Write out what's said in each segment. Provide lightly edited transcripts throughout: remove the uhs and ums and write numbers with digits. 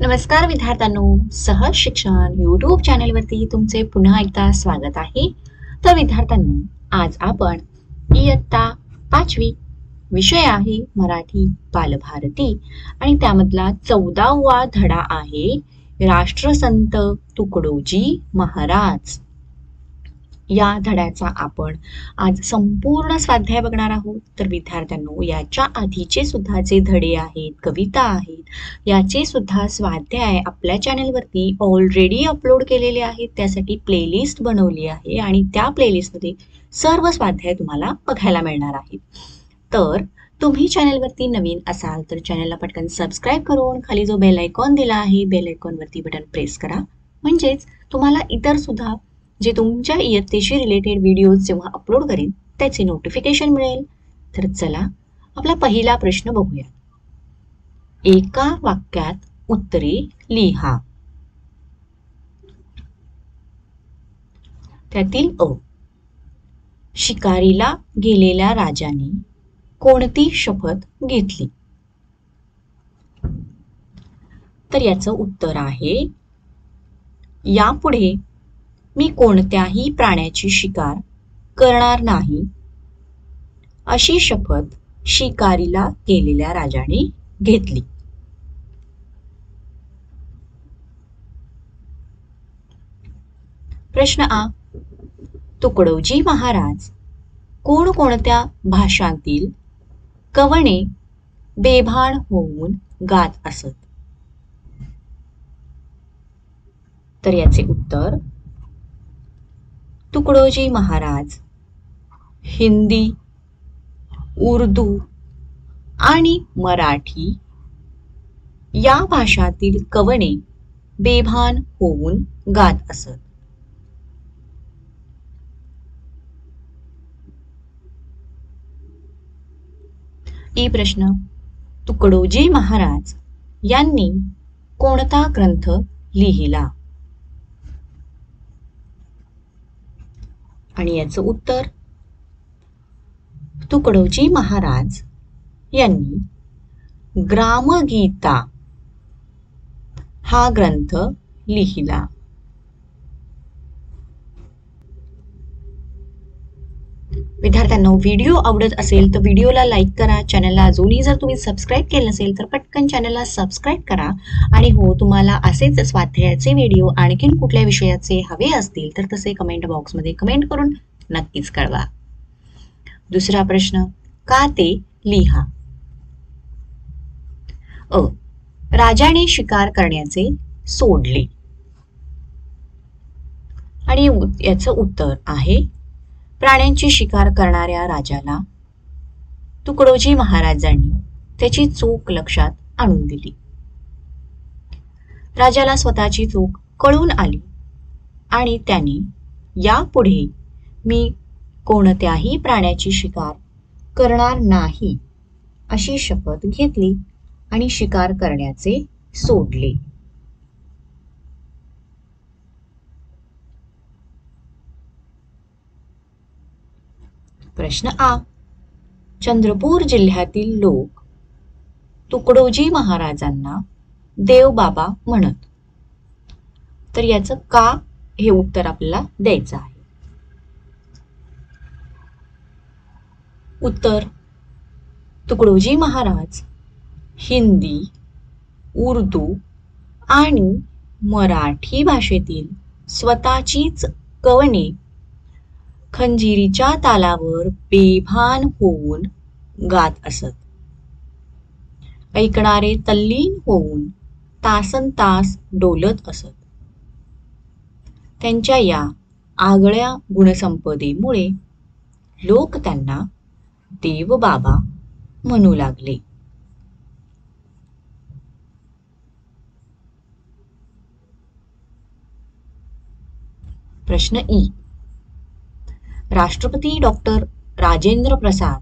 नमस्कार विद्यार्थ्यांनो, सहज शिक्षण यूट्यूब चॅनलवरती तुमचे पुन्हा एकदा स्वागत आहे. तर विद्यार्थ्यांनो, आज आपण इयत्ता 5वी विषय आहे मराठी बालभारती आणि त्यामधला 14वा धडा आहे राष्ट्रसंत तुकडोजी महाराज. या धड्याचा आपण आज संपूर्ण स्वाध्याय बघणार आहोत. तर विद्यार्थ्यांनो, याच्या आधीचे सुद्धा जे धडे आहेत, कविता आहेत, याचे सुद्धा स्वाध्याय आपल्या चॅनलवरती ऑलरेडी अपलोड केलेले आहेत. त्यासाठी प्लेलिस्ट बनवली आहे आणि त्या प्लेलिस्टमध्ये सर्व स्वाध्याय तुम्हाला बघायला मिळणार आहेत. तर तुम्ही चॅनलवरती नवीन असाल तर चॅनलला पटकन सबस्क्राईब करून खाली जो बेल आयकॉन दिला आहे, बेल आयकॉनवरती बटन प्रेस करा. म्हणजेच तुम्हाला इतर सुद्धा जे तुमच्या इयत्तेशी रिलेटेड व्हिडिओज जेव्हा अपलोड करेन त्याचे नोटिफिकेशन मिळेल. तर चला आपला पहिला प्रश्न बघूया. एका वाक्यात उत्तरे लिहा. त्यातील अ, शिकारीला गेलेल्या राजाने कोणती शपथ घेतली? तर याचं उत्तर आहे, यापुढे मी कोणत्याही प्राण्याची शिकार करणार नाही अशी शपथ शिकारीला गेलेल्या राजाने घेतली. प्रश्न आ, तुकडोजी महाराज कोणकोणत्या भाषांतील कवणे बेभान होऊन गात असत? तर याचे उत्तर, तुकडोजी महाराज हिंदी, उर्दू आणि मराठी या भाषातील कवणे बेभान होऊन गात असत. ई प्रश्न, तुकडोजी महाराज यांनी कोणता ग्रंथ लिहिला? आणि याचं उत्तर, तुकडोजी महाराज यांनी ग्रामगीता हा ग्रंथ लिहिला. विद्यार्थ्यांनो, व्हिडिओ आवडत असेल तर व्हिडिओला लाईक करा. चॅनलला अजूनही जर तुम्ही सबस्क्राईब केलं नसेल तर पटकन चॅनलला सबस्क्राईब करा. आणि हो, तुम्हाला असेच स्वाध्यायाचे व्हिडिओ आणखीन कुठल्या विषयाचे हवे असतील तर तसे कमेंट बॉक्समध्ये कमेंट करून नक्कीच कळवा. दुसरा प्रश्न, का ते लिहा. अ, राजाने शिकार करण्याचे सोडले. आणि याचं उत्तर आहे, प्राण्यांची शिकार करणाऱ्या राजाला तुकडोजी महाराजांनी त्याची चूक लक्षात आणून दिली. राजाला स्वतःची चूक कळून आली आणि त्याने यापुढे मी कोणत्याही प्राण्याची शिकार करणार नाही अशी शपथ घेतली आणि शिकार करण्याचे सोडले. प्रश्न आ, चंद्रपूर जिल्ह्यातील लोक तुकडोजी महाराजांना देवबाबा म्हणत. तर याचं का हे उत्तर आपल्याला द्यायचं आहे. उत्तर, तुकडोजी महाराज हिंदी, उर्दू आणि मराठी भाषेतील स्वतःचीच कवने खंजिरीच्या तालावर बेभान होऊन गात असत. ऐकणारे तल्लीन होऊन तासनतास डोलत असत. त्यांच्या या आगळ्या गुणसंपदेमुळे लोक त्यांना देवबाबा म्हणू लागले. प्रश्न ई, राष्ट्रपती डॉक्टर राजेंद्र प्रसाद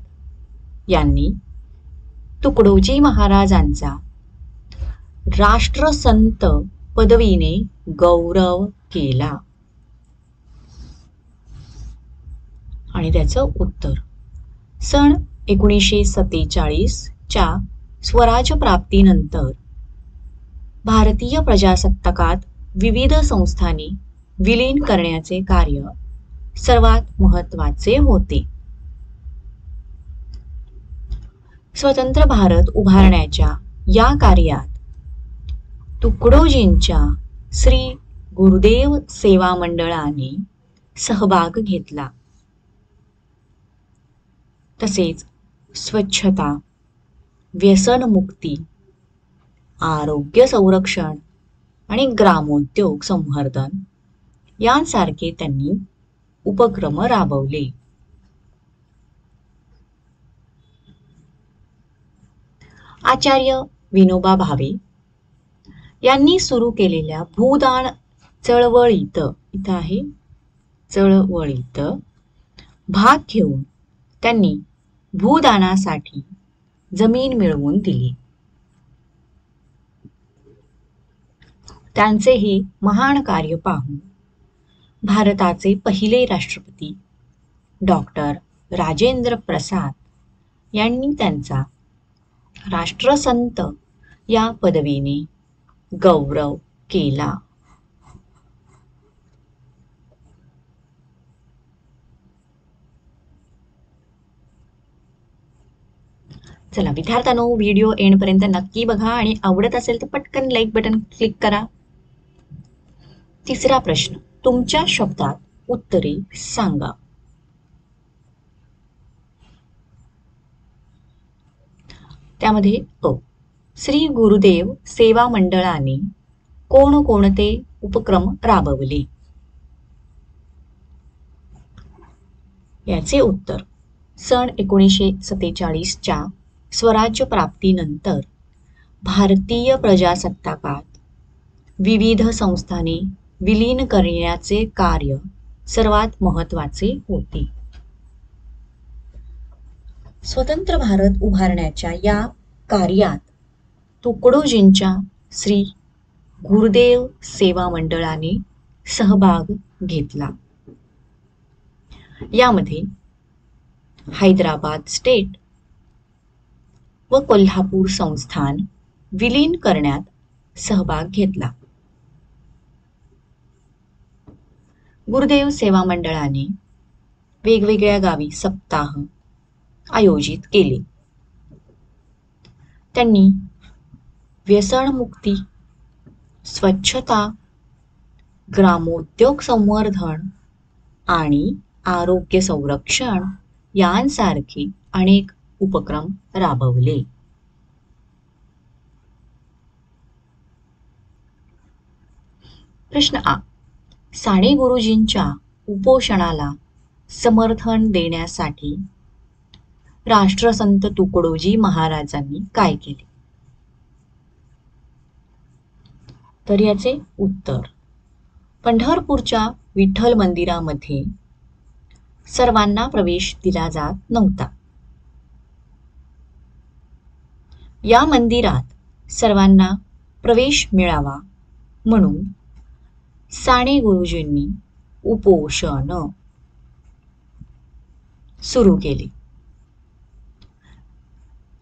यांनी तुकडोजी महाराजांचा राष्ट्रसंत पदवीने गौरव केला. आणि त्याचं उत्तर, सन 1947 च्या स्वराज्य प्राप्तीनंतर भारतीय प्रजासत्ताकात विविध संस्थांनी विलीन करण्याचे कार्य सर्वात महत्त्वाचे होते. स्वतंत्र भारत उभारण्याच्या या कार्यात तुकडोजींच्या श्री गुरुदेव सेवा मंडळाने सहभाग घेतला. तसेच स्वच्छता, व्यसनमुक्ती, आरोग्य संरक्षण आणि ग्रामोद्योग संवर्धन यांसारखे त्यांनी उपक्रम राबवले. आचार्य विनोबा भावे यांनी सुरू केलेल्या भूदान चळवळीत भाग घेऊन त्यांनी भूदानासाठी जमीन मिळवून दिली. त्यांचे हे महान कार्य पाहून भारताचे पहिले राष्ट्रपती डॉक्टर राजेंद्र प्रसाद यांनी त्यांचा राष्ट्रसंत या पदवीने गौरव केला. चला विद्यार्थ्यांनो, व्हिडिओ एंड पर्यंत नक्की बघा आणि आवडत असेल तर पटकन लाईक बटन क्लिक करा. तिसरा प्रश्न, तुमच्या शब्दात उत्तरे सांगा. त्यामध्ये श्री गुरुदेव सेवा मंडळाने कोणकोणते उपक्रम राबवले? याचे उत्तर, सन 1947च्या स्वराज्य प्राप्तीनंतर भारतीय प्रजासत्ताकात विविध संस्थांनी विलीन करण्याचे कार्य सर्वात महत्त्वाचे होते. स्वतंत्र भारत उभारण्याच्या या कार्यात तुकडोजींच्या श्री गुरुदेव सेवा मंडळाने सहभाग घेतला. यामध्ये हैदराबाद स्टेट व कोल्हापूर संस्थान विलीन करण्यात सहभाग घेतला. गुरुदेव सेवा मंडळाने वेगवेगळ्या गावी सप्ताह आयोजित केले. त्यांनी व्यसनमुक्ती, स्वच्छता, ग्रामोद्योग संवर्धन आणि आरोग्य संरक्षण यांसारखे अनेक उपक्रम राबवले. प्रश्न आ, साने गुरुजींच्या उपोषणाला समर्थन देण्यासाठी राष्ट्रसंत तुकडोजी महाराजांनी काय केले? तर याचे उत्तर, पंढरपूरच्या विठ्ठल मंदिरामध्ये सर्वांना प्रवेश दिला जात नव्हता. या मंदिरात सर्वांना प्रवेश मिळावा म्हणून साने गुरुजींनी उपोषण सुरू केले.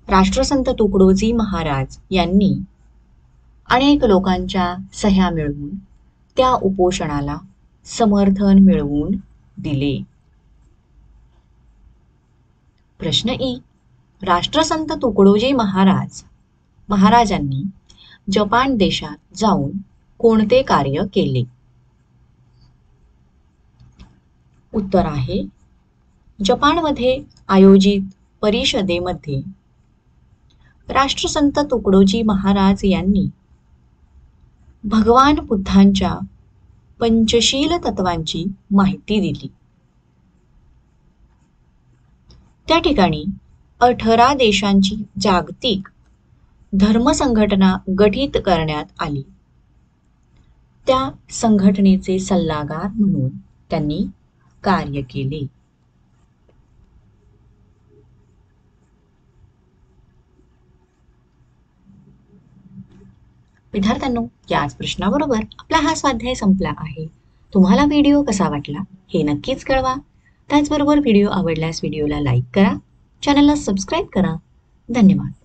राष्ट्रसंत तुकडोजी महाराज यांनी अनेक लोकांच्या सह्या मिळवून त्या उपोषणाला समर्थन मिळवून दिले. प्रश्न ई, राष्ट्रसंत तुकडोजी महाराजांनी जपान देशात जाऊन कोणते कार्य केले? उत्तर आहे, जपानमध्ये आयोजित परिषदेमध्ये राष्ट्रसंत तुकडोजी महाराज यांनी भगवान बुद्धांच्या पंचशील तत्वांची माहिती दिली. त्या ठिकाणी 18 देशांची जागतिक धर्म संघटना गठीत करण्यात आली. त्या संघटनेचे सल्लागार म्हणून त्यांनी कार्य केले. विद्यार्थ्यांनो, याच प्रश्नाबरोबर आपला हा स्वाध्याय संपला आहे. तुम्हाला व्हिडिओ कसा वाटला हे नक्कीच कळवा. त्याचबरोबर व्हिडिओ आवडल्यास व्हिडिओला लाईक करा, चॅनलला सबस्क्राईब करा. धन्यवाद.